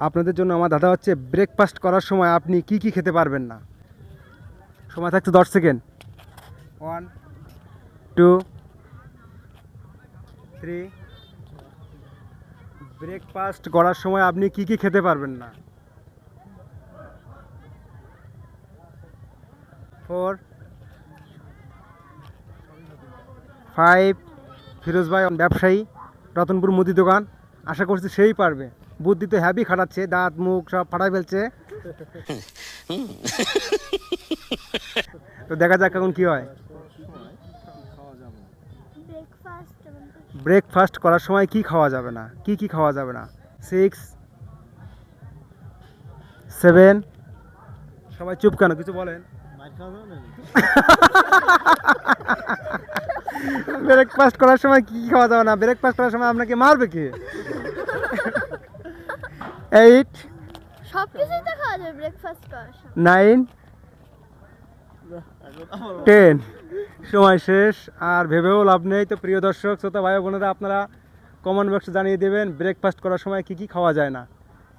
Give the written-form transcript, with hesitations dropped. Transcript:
আপনাদের জন্য আমার দাদা হচ্ছে ব্রেকফাস্ট করার সময় আপনি কি কি খেতে পারবেন না। সময় থাকছে 10 সেকেন্ড। 1 2 3। ব্রেকফাস্ট করার সময় আপনি কি কি খেতে পারবেন না। 4 5। ফিরোজ ভাই ব্যবসায়ী, রতনপুর মুদি দোকান, আশা করছি সেই পারবে। বুদ্ধি তো হ্যাভি খাটাচ্ছে, দাঁত মুখ সব ফাটাই ফেলছে। তো দেখা যাক এখন কি হয়। ব্রেকফাস্ট করার সময় কি খাওয়া যাবে না, কি কি খাওয়া যাবে না। 6 7। সবাই চুপ কেন, কিছু বলেন। ব্রেকফাস্ট করার সময় কি কি খাওয়া যাবে না, ব্রেকফাস্ট করার সময় আপনাকে মারবে কে। 8 সবকিছুই তো খাওয়া যাবে ব্রেকফাস্ট করার সময়। 9 10। সময় শেষ, আর ভেবেও লাভ নেই। তো প্রিয় দর্শক শ্রোতা ভাই বোনেরা, আপনারা কমেন্ট বক্সে জানিয়ে দেবেন ব্রেকফাস্ট করার সময় কি কি খাওয়া যায় না।